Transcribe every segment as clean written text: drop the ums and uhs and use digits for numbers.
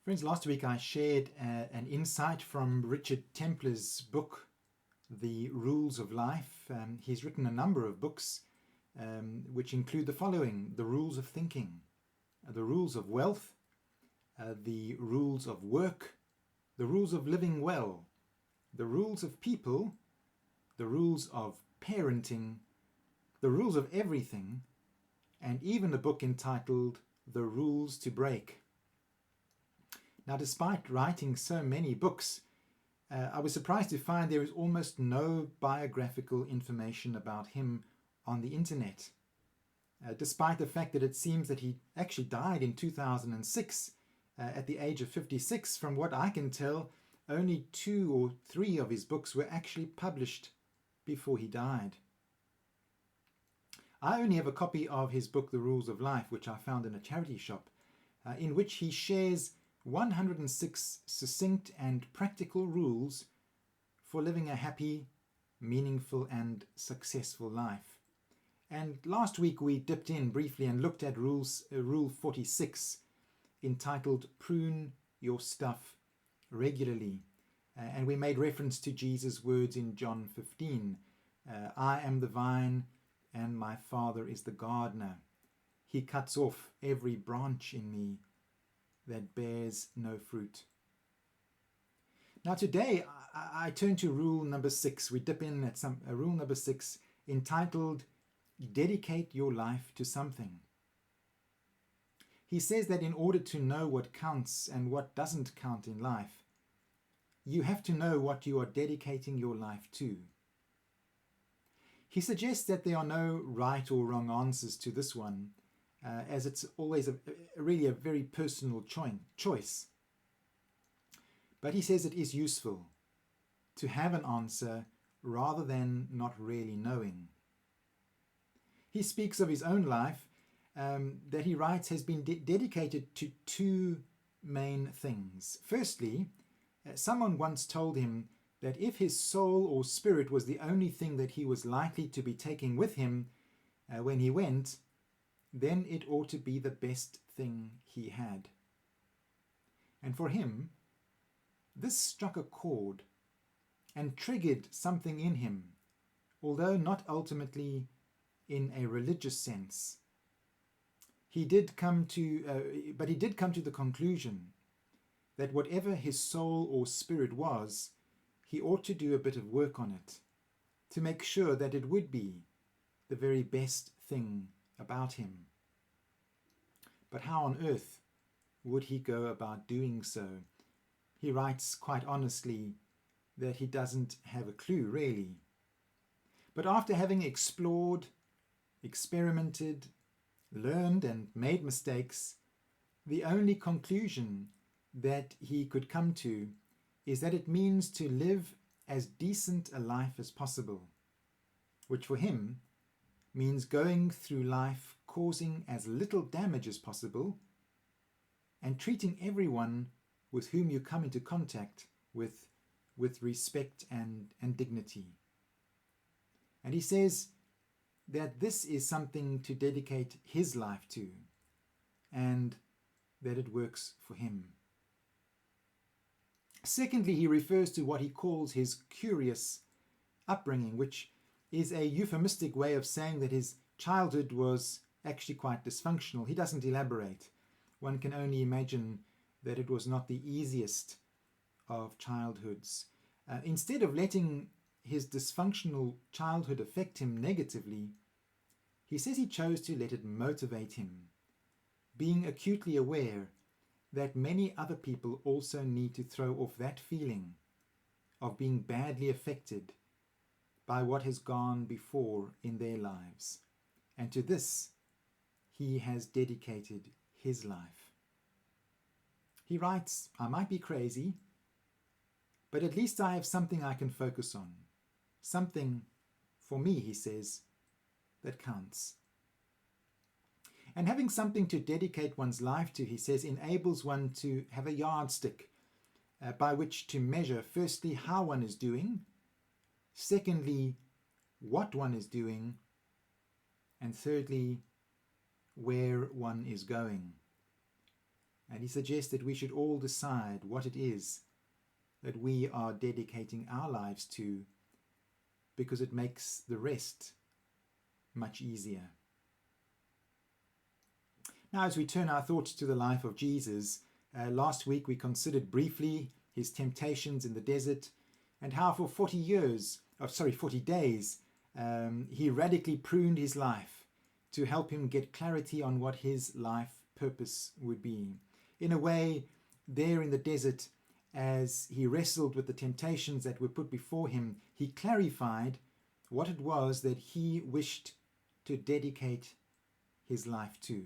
Friends, last week I shared an insight from Richard Templer's book, The Rules of Life. He's written a number of books which include the following: the rules of thinking, the rules of wealth, the rules of work, the rules of living well, the rules of people, the rules of parenting, the rules of everything, and even a book entitled The Rules to Break. Now, despite writing so many books, I was surprised to find there is almost no biographical information about him on the internet, despite the fact that it seems that he actually died in 2006 at the age of 56. From what I can tell, only 2 or 3 of his books were actually published before he died. I only have a copy of his book, The Rules of Life, which I found in a charity shop, in which he shares 106 succinct and practical rules for living a happy, meaningful and successful life. And last week we dipped in briefly and looked at Rule 46, entitled Prune Your Stuff Regularly. And we made reference to Jesus' words in John 15. I am the vine and my Father is the gardener. He cuts off every branch in me that bears no fruit. Now today I turn to rule number 6. We dip in at rule number 6, entitled Dedicate Your Life to Something. He says that in order to know what counts and what doesn't count in life, you have to know what you are dedicating your life to. He suggests that there are no right or wrong answers to this one, as it's always really a very personal choice. But he says it is useful to have an answer rather than not really knowing. He speaks of his own life that he writes has been dedicated to 2 main things. Firstly, someone once told him that if his soul or spirit was the only thing that he was likely to be taking with him when he went, then it ought to be the best thing he had. And for him, this struck a chord and triggered something in him, although not ultimately in a religious sense. He did come to the conclusion that whatever his soul or spirit was, he ought to do a bit of work on it to make sure that it would be the very best thing about him. But how on earth would he go about doing so? He writes quite honestly that he doesn't have a clue really. But after having explored, experimented, learned and made mistakes, the only conclusion that he could come to is that it means to live as decent a life as possible, which for him means going through life causing as little damage as possible and treating everyone with whom you come into contact with respect and dignity. And he says that this is something to dedicate his life to and that it works for him. Secondly, he refers to what he calls his curious upbringing, which is a euphemistic way of saying that his childhood was actually quite dysfunctional. He doesn't elaborate. One can only imagine that it was not the easiest of childhoods. Instead of letting his dysfunctional childhood affect him negatively, he says he chose to let it motivate him, being acutely aware that many other people also need to throw off that feeling of being badly affected by what has gone before in their lives. And to this, he has dedicated his life. He writes, I might be crazy, but at least I have something I can focus on. Something, for me, he says, that counts. And having something to dedicate one's life to, he says, enables one to have a yardstick by which to measure, firstly, how one is doing, secondly, what one is doing, and thirdly, where one is going. And he suggests that we should all decide what it is that we are dedicating our lives to, because it makes the rest much easier. Now, as we turn our thoughts to the life of Jesus, last week we considered briefly his temptations in the desert and how for 40 days, he radically pruned his life to help him get clarity on what his life purpose would be. In a way, there in the desert, as he wrestled with the temptations that were put before him, he clarified what it was that he wished to dedicate his life to.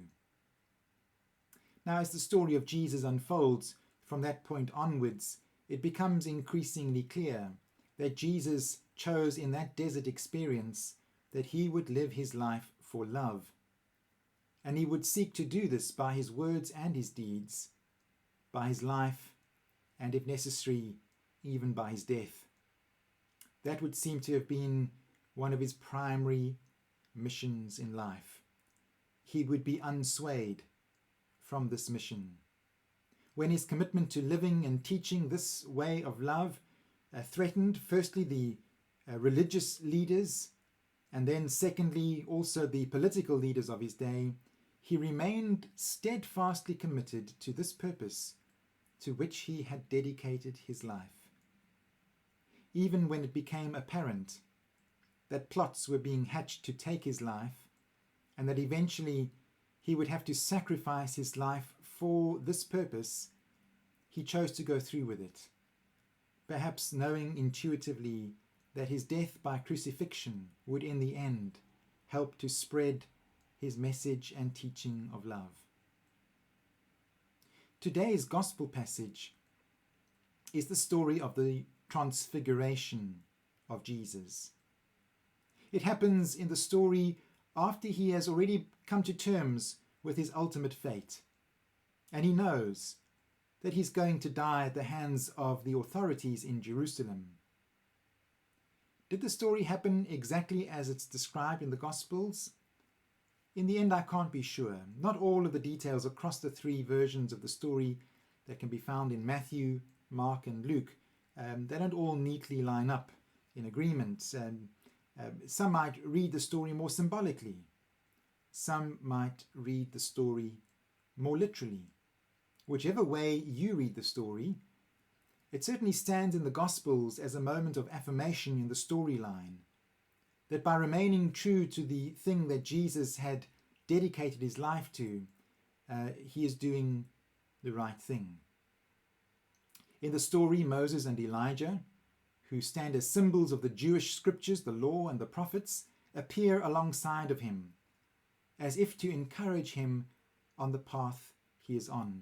Now, as the story of Jesus unfolds from that point onwards, it becomes increasingly clear that Jesus chose in that desert experience that he would live his life for love. And he would seek to do this by his words and his deeds, by his life, and if necessary, even by his death. That would seem to have been one of his primary missions in life. He would be unswayed from this mission. When his commitment to living and teaching this way of love threatened firstly the religious leaders, and then secondly also the political leaders of his day, he remained steadfastly committed to this purpose to which he had dedicated his life. Even when it became apparent that plots were being hatched to take his life, and that eventually he would have to sacrifice his life for this purpose, he chose to go through with it, perhaps knowing intuitively that his death by crucifixion would in the end help to spread his message and teaching of love. Today's gospel passage is the story of the transfiguration of Jesus. It happens in the story after he has already come to terms with his ultimate fate, and he knows that he's going to die at the hands of the authorities in Jerusalem. Did the story happen exactly as it's described in the Gospels? In the end, I can't be sure. Not all of the details across the three versions of the story that can be found in Matthew, Mark, and Luke, they don't all neatly line up in agreement. Some might read the story more symbolically. Some might read the story more literally. Whichever way you read the story, it certainly stands in the Gospels as a moment of affirmation in the storyline, that by remaining true to the thing that Jesus had dedicated his life to, he is doing the right thing. In the story, Moses and Elijah, who stand as symbols of the Jewish scriptures, the law and the prophets, appear alongside of him, as if to encourage him on the path he is on.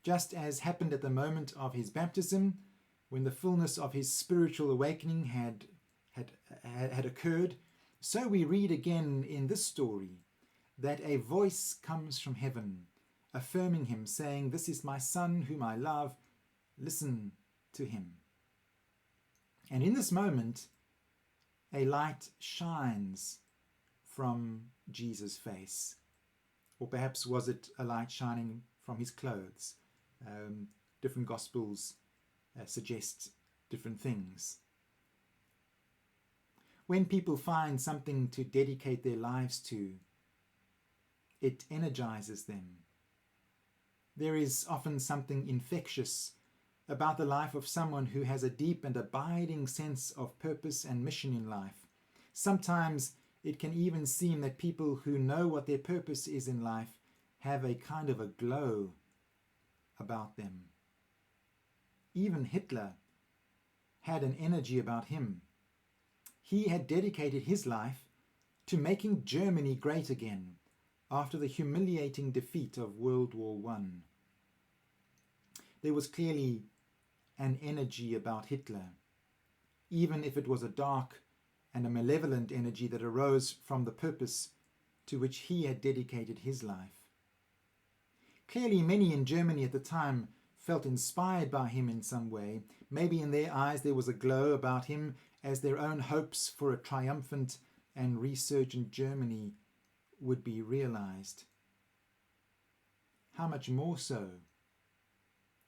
Just as happened at the moment of his baptism, when the fullness of his spiritual awakening had occurred, so we read again in this story that a voice comes from heaven, affirming him, saying, "This is my son whom I love, listen to him." And in this moment, a light shines from Jesus' face. Or perhaps was it a light shining from his clothes? Different Gospels suggest different things. When people find something to dedicate their lives to, it energizes them. There is often something infectious about the life of someone who has a deep and abiding sense of purpose and mission in life. Sometimes it can even seem that people who know what their purpose is in life have a kind of a glow about them. Even Hitler had an energy about him. He had dedicated his life to making Germany great again after the humiliating defeat of World War I. There was clearly an energy about Hitler, even if it was a dark and a malevolent energy that arose from the purpose to which he had dedicated his life. Clearly, many in Germany at the time felt inspired by him in some way. Maybe in their eyes there was a glow about him as their own hopes for a triumphant and resurgent Germany would be realized. how much more so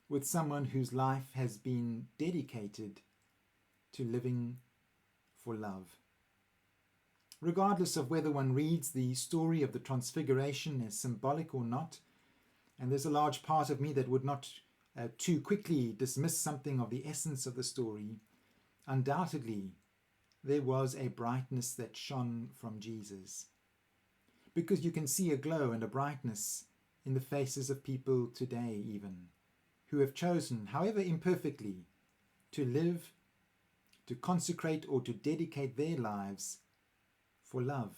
with someone whose life has been dedicated to living for love. Regardless of whether one reads the story of the Transfiguration as symbolic or not, and there's a large part of me that would not too quickly dismiss something of the essence of the story, undoubtedly there was a brightness that shone from Jesus. Because you can see a glow and a brightness in the faces of people today even, who have chosen, however imperfectly, to live, to consecrate or to dedicate their lives for love.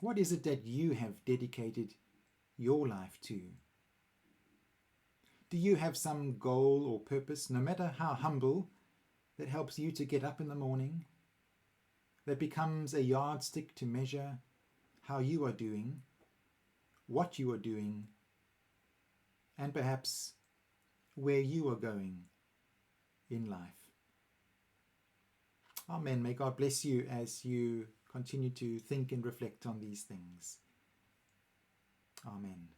What is it that you have dedicated your life to? Do you have some goal or purpose, no matter how humble, that helps you to get up in the morning, that becomes a yardstick to measure how you are doing, what you are doing, and perhaps where you are going in life? Amen. May God bless you as you continue to think and reflect on these things. Amen.